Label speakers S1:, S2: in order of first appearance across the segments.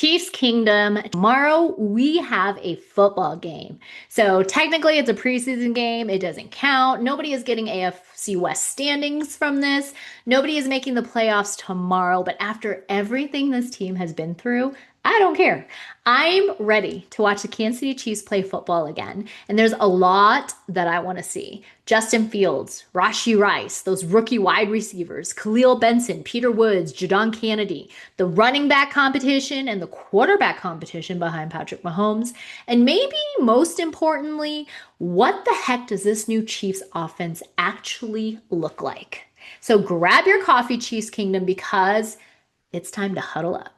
S1: Chiefs Kingdom. Tomorrow we have a football game. So technically it's a preseason game. It doesn't count. Nobody is getting AFC West standings from this. Nobody is making the playoffs tomorrow. But after everything this team has been through, I don't care. I'm ready to watch the Kansas City Chiefs play football again. And there's a lot that I want to see. Justin Fields, Rashee Rice, those rookie wide receivers, Khalil Benson, Peter Woods, Jadon Kennedy, the running back competition and the quarterback competition behind Patrick Mahomes. And maybe most importantly, what the heck does this new Chiefs offense actually look like? So grab your coffee, Chiefs Kingdom, because it's time to huddle up.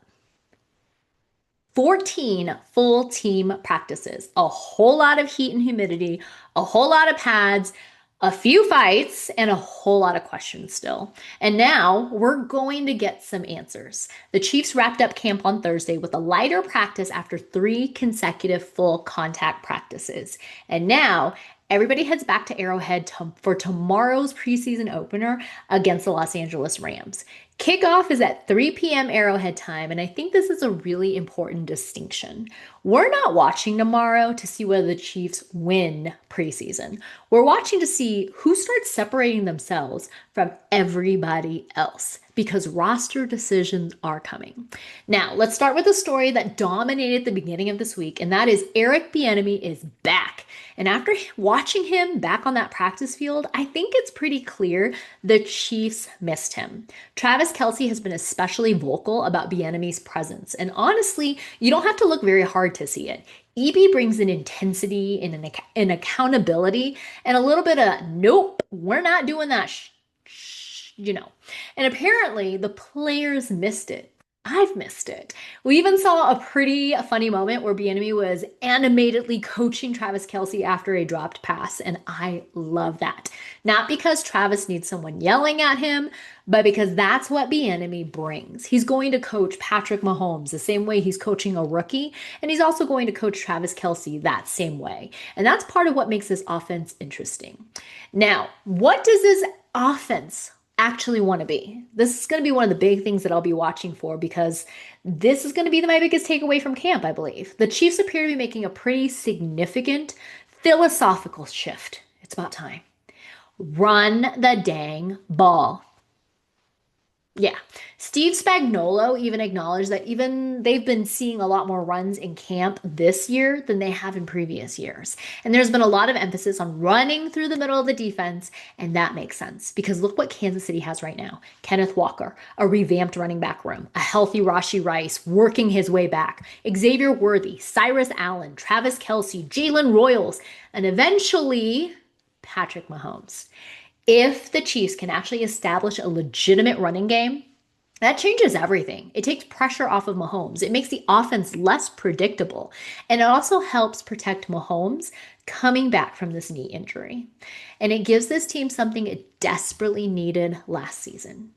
S1: 14 full team practices, a whole lot of heat and humidity, a whole lot of pads, a few fights, and a whole lot of questions still. And now we're going to get some answers. The Chiefs wrapped up camp on Thursday with a lighter practice after 3 consecutive full contact practices. And now everybody heads back to Arrowhead for tomorrow's preseason opener against the Los Angeles Rams. Kickoff is at 3 p.m. Arrowhead time, and I think this is a really important distinction. We're not watching tomorrow to see whether the Chiefs win preseason. We're watching to see who starts separating themselves from everybody else because roster decisions are coming. Now, let's start with a story that dominated the beginning of this week, and that is Eric Bieniemy is back. And after watching him back on that practice field, I think it's pretty clear the Chiefs missed him. Travis Kelce has been especially vocal about Bieniemy's presence. And honestly, you don't have to look very hard to see it. EB brings an intensity and an accountability and a little bit of, nope, we're not doing that, And apparently the players missed it. I've missed it. We even saw a pretty funny moment where Bieniemy was animatedly coaching Travis Kelce after a dropped pass, and I love that. Not because Travis needs someone yelling at him, but because that's what Bieniemy brings. He's going to coach Patrick Mahomes the same way he's coaching a rookie, and he's also going to coach Travis Kelce that same way. And that's part of what makes this offense interesting. Now, what does this offense actually want to be? This is going to be one of the big things that I'll be watching for because this is going to be my biggest takeaway from camp, I believe. The Chiefs appear to be making a pretty significant philosophical shift. It's about time. Run the dang ball. Yeah. Steve Spagnuolo even acknowledged that even they've been seeing a lot more runs in camp this year than they have in previous years. And there's been a lot of emphasis on running through the middle of the defense, and that makes sense because look what Kansas City has right now. Kenneth Walker, a revamped running back room, a healthy Rashee Rice working his way back, Xavier Worthy, Cyrus Allen, Travis Kelce, Jalen Royals, and eventually Patrick Mahomes. If the Chiefs can actually establish a legitimate running game, that changes everything. It takes pressure off of Mahomes. It makes the offense less predictable. And it also helps protect Mahomes coming back from this knee injury. And it gives this team something it desperately needed last season: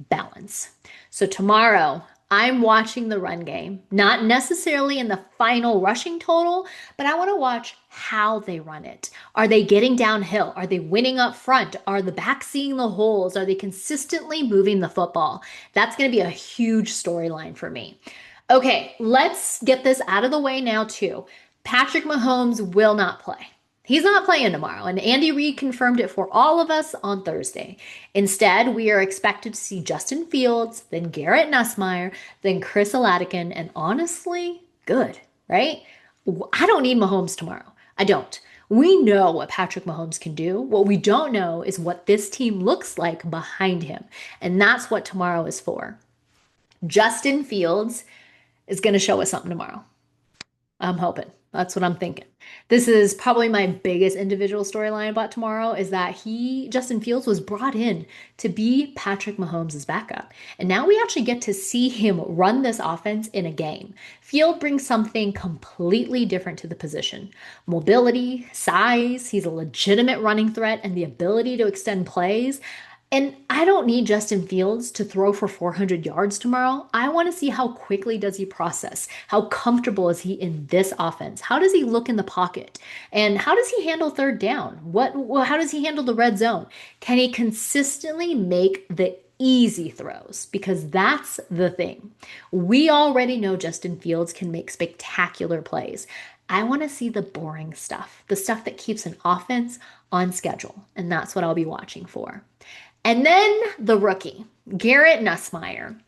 S1: balance. So tomorrow, I'm watching the run game, not necessarily in the final rushing total, but I want to watch how they run it. Are they getting downhill? Are they winning up front? Are the backs seeing the holes? Are they consistently moving the football? That's going to be a huge storyline for me. Okay, let's get this out of the way now too. Patrick Mahomes will not play. He's not playing tomorrow, and Andy Reid confirmed it for all of us on Thursday. Instead, we are expected to see Justin Fields, then Garrett Nussmeier, then Chris Oladikin, and honestly, good, right? I don't need Mahomes tomorrow. I don't. We know what Patrick Mahomes can do. What we don't know is what this team looks like behind him, and that's what tomorrow is for. Justin Fields is going to show us something tomorrow. I'm hoping. That's what I'm thinking. This is probably my biggest individual storyline about tomorrow is that Justin Fields, was brought in to be Patrick Mahomes' backup. And now we actually get to see him run this offense in a game. Field brings something completely different to the position. Mobility, size, he's a legitimate running threat, and the ability to extend plays. And I don't need Justin Fields to throw for 400 yards tomorrow. I want to see how quickly does he process? How comfortable is he in this offense? How does he look in the pocket? And how does he handle third down? How does he handle the red zone? Can he consistently make the easy throws, because that's the thing. We already know Justin Fields can make spectacular plays. I want to see the boring stuff, the stuff that keeps an offense on schedule, and that's what I'll be watching for. And then the rookie, Garrett Nussmeier.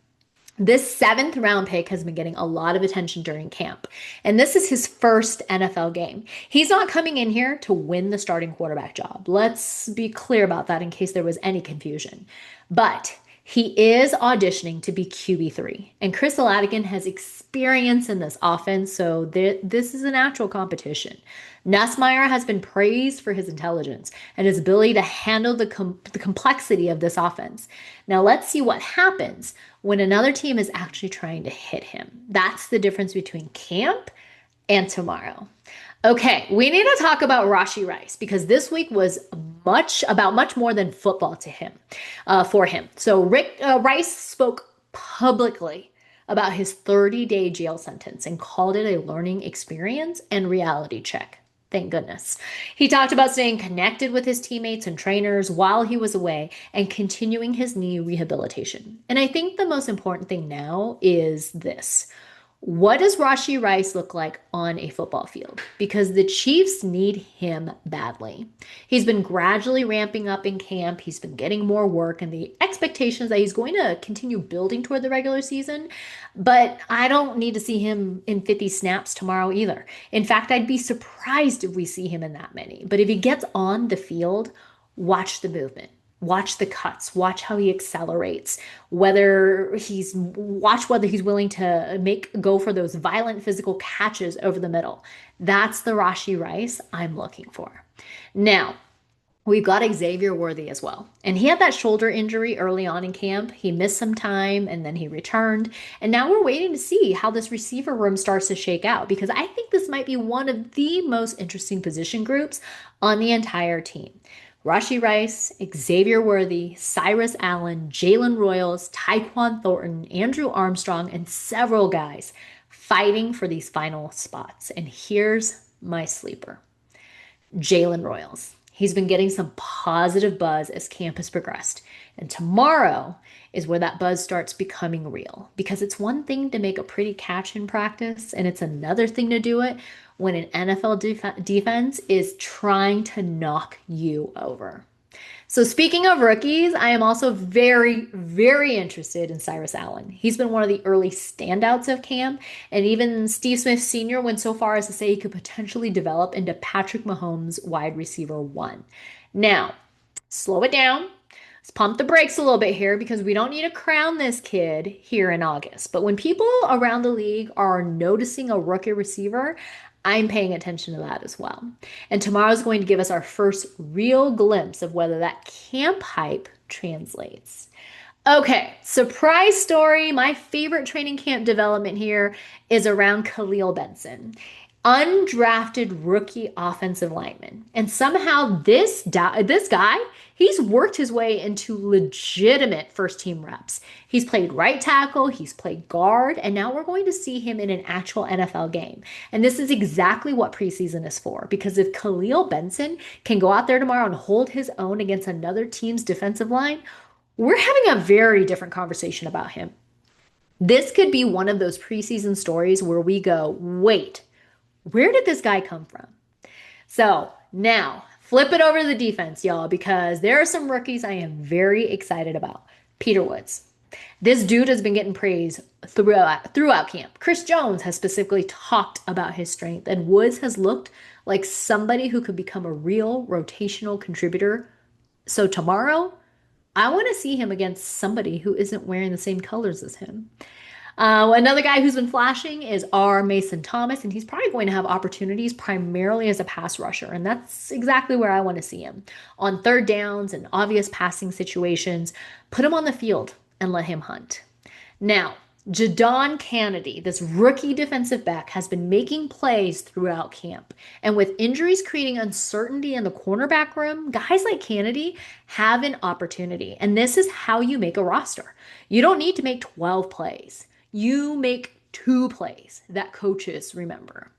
S1: This seventh round pick has been getting a lot of attention during camp, and this is his first NFL game. He's not coming in here to win the starting quarterback job. Let's be clear about that in case there was any confusion. But he is auditioning to be QB3, and Chris Latigan has experience in this offense, so this is a natural competition. Nussmeier has been praised for his intelligence and his ability to handle the complexity of this offense. Now, let's see what happens when another team is actually trying to hit him. That's the difference between camp and tomorrow. Okay, we need to talk about Rashee Rice, because this week was much more than football to him, for him. So Rice spoke publicly about his 30-day jail sentence and called it a learning experience and reality check. Thank goodness. He talked about staying connected with his teammates and trainers while he was away and continuing his knee rehabilitation. And I think the most important thing now is this. What does Rashee Rice look like on a football field? Because the Chiefs need him badly. He's been gradually ramping up in camp. He's been getting more work, and the expectations that he's going to continue building toward the regular season. But I don't need to see him in 50 snaps tomorrow either. In fact, I'd be surprised if we see him in that many. But if he gets on the field, watch the movement. Watch the cuts, watch how he accelerates, whether he's willing to go for those violent physical catches over the middle. That's the Rashee Rice I'm looking for. Now, we've got Xavier Worthy as well. And he had that shoulder injury early on in camp. He missed some time and then he returned. And now we're waiting to see how this receiver room starts to shake out, because I think this might be one of the most interesting position groups on the entire team. Rashee Rice, Xavier Worthy, Cyrus Allen, Jalen Royals, Tyquan Thornton, Andrew Armstrong, and several guys fighting for these final spots. And here's my sleeper, Jalen Royals. He's been getting some positive buzz as camp has progressed. And tomorrow is where that buzz starts becoming real, because it's one thing to make a pretty catch in practice, and it's another thing to do it when an NFL defense is trying to knock you over. So speaking of rookies, I am also very, very interested in Cyrus Allen. He's been one of the early standouts of camp, and even Steve Smith Sr. went so far as to say he could potentially develop into Patrick Mahomes wide receiver 1. Now, slow it down. Let's pump the brakes a little bit here, because we don't need to crown this kid here in August. But when people around the league are noticing a rookie receiver, I'm paying attention to that as well. And tomorrow's going to give us our first real glimpse of whether that camp hype translates. Okay, surprise story. My favorite training camp development here is around Khalil Benson, undrafted rookie offensive lineman. And somehow this guy, he's worked his way into legitimate first team reps. He's played right tackle, he's played guard, and now we're going to see him in an actual NFL game. And this is exactly what preseason is for, because if Khalil Benson can go out there tomorrow and hold his own against another team's defensive line, we're having a very different conversation about him. This could be one of those preseason stories where we go, wait, where did this guy come from? So now flip it over to the defense, y'all, because there are some rookies I am very excited about. Peter Woods. This dude has been getting praise throughout camp. Chris Jones has specifically talked about his strength, and Woods has looked like somebody who could become a real rotational contributor. So tomorrow, I want to see him against somebody who isn't wearing the same colors as him. Another guy who's been flashing is R. Mason Thomas, and he's probably going to have opportunities primarily as a pass rusher, and that's exactly where I want to see him. On third downs and obvious passing situations, put him on the field and let him hunt. Now, Jadon Kennedy, this rookie defensive back, has been making plays throughout camp. And with injuries creating uncertainty in the cornerback room, guys like Kennedy have an opportunity. And this is how you make a roster. You don't need to make 12 plays. You make 2 plays that coaches remember.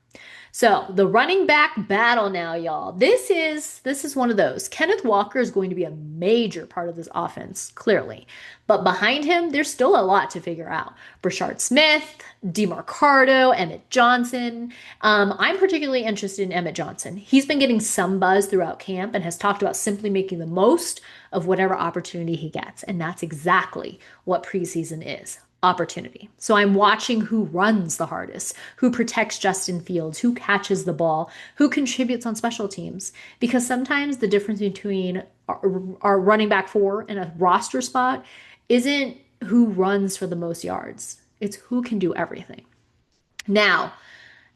S1: So the running back battle now, y'all. This is one of those. Kenneth Walker is going to be a major part of this offense, clearly. But behind him, there's still a lot to figure out. Brashard Smith, DeMarcado, Emmett Johnson. I'm particularly interested in Emmett Johnson. He's been getting some buzz throughout camp and has talked about simply making the most of whatever opportunity he gets. And that's exactly what preseason is opportunity. So I'm watching who runs the hardest, who protects Justin Fields, who catches the ball, who contributes on special teams. Because sometimes the difference between our running back four and a roster spot isn't who runs for the most yards, it's who can do everything. Now,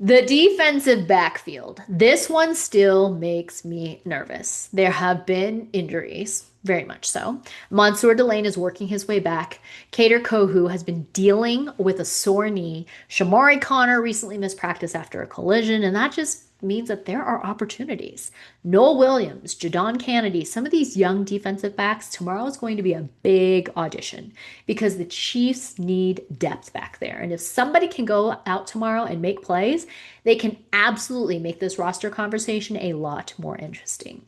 S1: the defensive backfield. This one still makes me nervous. There have been injuries, very much so. Mansour Delane is working his way back. Kader Kohu has been dealing with a sore knee. Shamari Connor recently missed practice after a collision, and that just means that there are opportunities. Noel Williams, Jadon Kennedy, some of these young defensive backs, tomorrow is going to be a big audition because the Chiefs need depth back there. And if somebody can go out tomorrow and make plays, they can absolutely make this roster conversation a lot more interesting.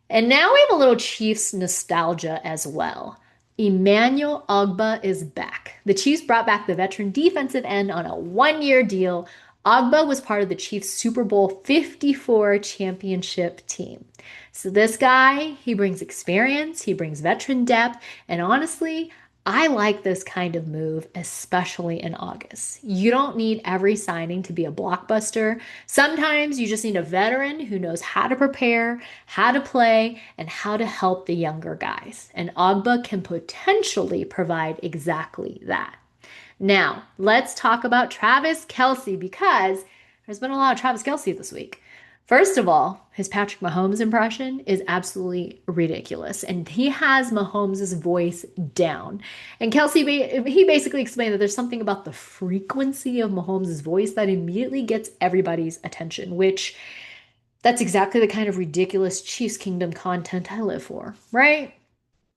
S1: And now we have a little Chiefs nostalgia as well. Emmanuel Ogbah is back. The Chiefs brought back the veteran defensive end on a one-year deal. Ogbah was part of the Chiefs Super Bowl 54 championship team. So this guy, he brings experience, he brings veteran depth, and honestly, I like this kind of move, especially in August. You don't need every signing to be a blockbuster. Sometimes you just need a veteran who knows how to prepare, how to play, and how to help the younger guys. And Ogbah can potentially provide exactly that. Now, let's talk about Travis Kelce because there's been a lot of Travis Kelce this week. First of all, his Patrick Mahomes impression is absolutely ridiculous, and he has Mahomes' voice down. And Kelce, he basically explained that there's something about the frequency of Mahomes' voice that immediately gets everybody's attention, which that's exactly the kind of ridiculous Chiefs Kingdom content I live for, right?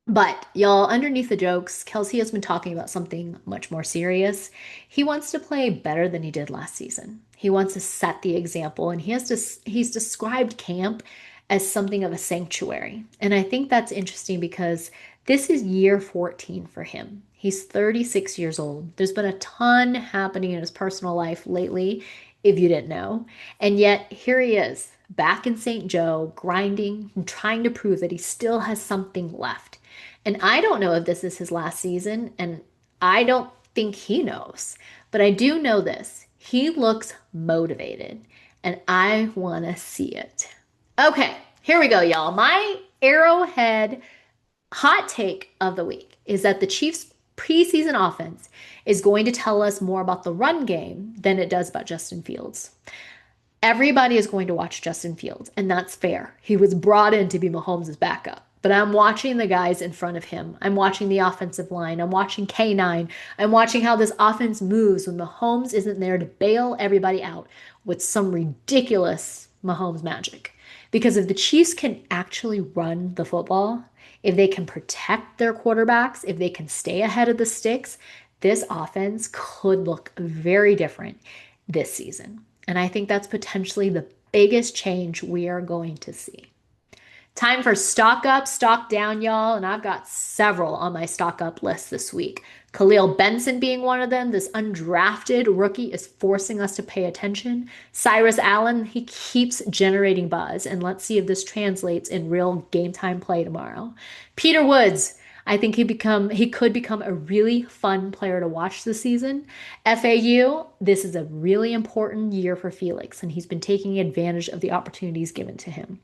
S1: But y'all, underneath the jokes, Kelce has been talking about something much more serious. He wants to play better than he did last season. He wants to set the example, and he's described camp as something of a sanctuary. And I think that's interesting because this is year 14 for him. He's 36 years old. There's been a ton happening in his personal life lately, if you didn't know. And yet here he is, back in St. Joe, grinding and trying to prove that he still has something left. And I don't know if this is his last season, and I don't think he knows. But I do know this. He looks motivated, and I want to see it. Okay, here we go, y'all. My Arrowhead hot take of the week is that the Chiefs' preseason offense is going to tell us more about the run game than it does about Justin Fields. Everybody is going to watch Justin Fields, and that's fair. He was brought in to be Mahomes' backup. But I'm watching the guys in front of him. I'm watching the offensive line. I'm watching K9. I'm watching how this offense moves when Mahomes isn't there to bail everybody out with some ridiculous Mahomes magic. Because if the Chiefs can actually run the football, if they can protect their quarterbacks, if they can stay ahead of the sticks, this offense could look very different this season. And I think that's potentially the biggest change we are going to see. Time for stock up, stock down, y'all. And I've got several on my stock up list this week. Khalil Benson being one of them. This undrafted rookie is forcing us to pay attention. Cyrus Allen, he keeps generating buzz. And let's see if this translates in real game time play tomorrow. Peter Woods, I think he could become a really fun player to watch this season. FAU, this is a really important year for Felix, and he's been taking advantage of the opportunities given to him.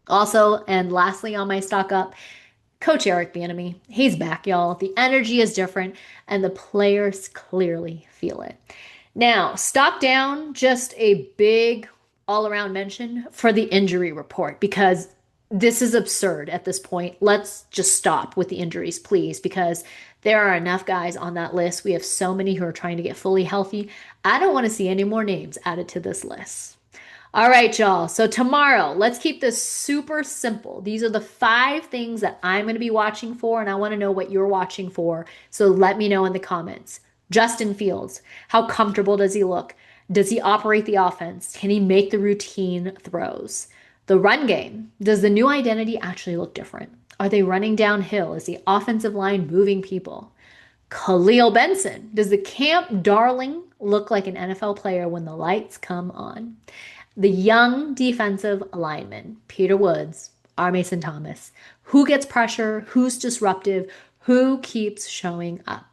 S1: Also, and lastly on my stock up, Coach Eric Bieniemy. He's back, y'all. The energy is different, and the players clearly feel it. Now, stock down, just a big all-around mention for the injury report because this is absurd at this point. Let's just stop with the injuries, please, because there are enough guys on that list. We have so many who are trying to get fully healthy. I don't want to see any more names added to this list. All right, y'all. So tomorrow, let's keep this super simple. These are the 5 things that I'm going to be watching for, and I want to know what you're watching for. So let me know in the comments. Justin Fields, how comfortable does he look? Does he operate the offense? Can he make the routine throws? The run game. Does the new identity actually look different? Are they running downhill? Is the offensive line moving people? Khalil Benson. Does the camp darling look like an NFL player when the lights come on? The young defensive lineman, Peter Woods, R. Mason Thomas. Who gets pressure? Who's disruptive? Who keeps showing up?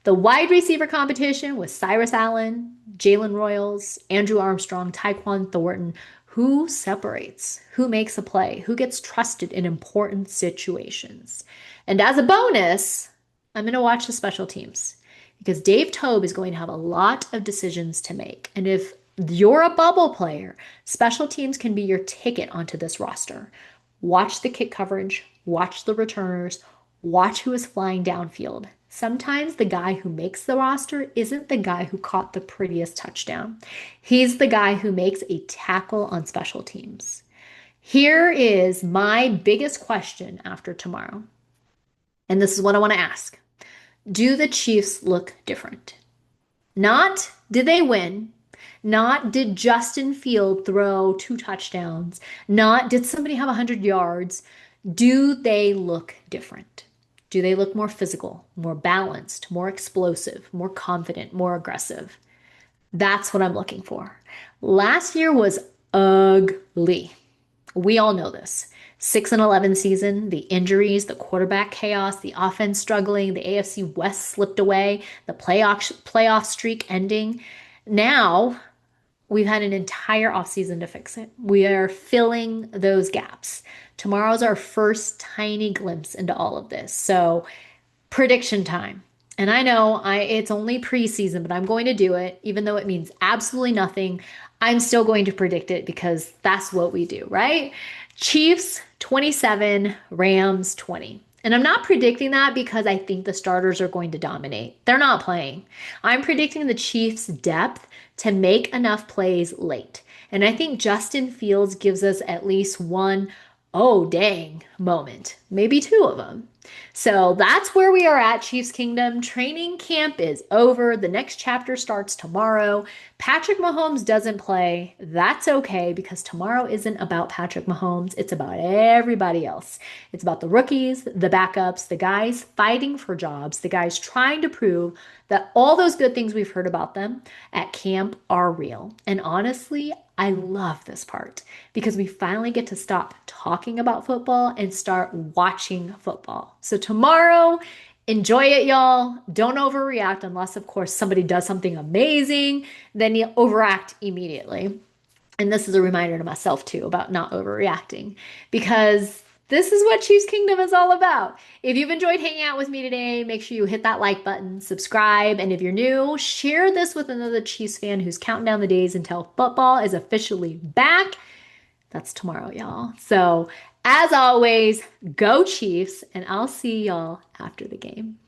S1: The wide receiver competition was Cyrus Allen, Jalen Royals, Andrew Armstrong, Tyquan Thornton. Who separates? Who makes a play? Who gets trusted in important situations? And as a bonus, I'm going to watch the special teams because Dave Tobe is going to have a lot of decisions to make. And if you're a bubble player, special teams can be your ticket onto this roster. Watch the kick coverage, watch the returners, watch who is flying downfield. Sometimes the guy who makes the roster isn't the guy who caught the prettiest touchdown. He's the guy who makes a tackle on special teams. Here is my biggest question after tomorrow. And this is what I want to ask. Do the Chiefs look different? Not did they win? Not did Justin Field throw 2 touchdowns? Not did somebody have 100 yards? Do they look different? Do they look more physical, more balanced, more explosive, more confident, more aggressive? That's what I'm looking for. Last year was ugly. We all know this. 6-11 season, the injuries, the quarterback chaos, the offense struggling, the AFC West slipped away, the playoff streak ending. Now we've had an entire offseason to fix it. We are filling those gaps. Tomorrow's our first tiny glimpse into all of this. So, prediction time. And I know it's only preseason, but I'm going to do it, even though it means absolutely nothing. I'm still going to predict it because that's what we do, right? Chiefs 27, Rams 20. And I'm not predicting that because I think the starters are going to dominate. They're not playing. I'm predicting the Chiefs' depth to make enough plays late. And I think Justin Fields gives us at least one, oh dang moment, maybe two of them. So that's where we are at, Chiefs Kingdom. Training camp is over. The next chapter starts tomorrow. Patrick Mahomes doesn't play. That's okay because tomorrow isn't about Patrick Mahomes. It's about everybody else. It's about the rookies, the backups, the guys fighting for jobs, the guys trying to prove that all those good things we've heard about them at camp are real. And honestly, I love this part because we finally get to stop talking about football and start watching football. So tomorrow, enjoy it, y'all. Don't overreact unless, of course, somebody does something amazing. Then you overact immediately. And this is a reminder to myself, too, about not overreacting because this is what Chiefs Kingdom is all about. If you've enjoyed hanging out with me today, make sure you hit that like button, subscribe, and if you're new, share this with another Chiefs fan who's counting down the days until football is officially back. That's tomorrow, y'all. So, as always, go Chiefs, and I'll see y'all after the game.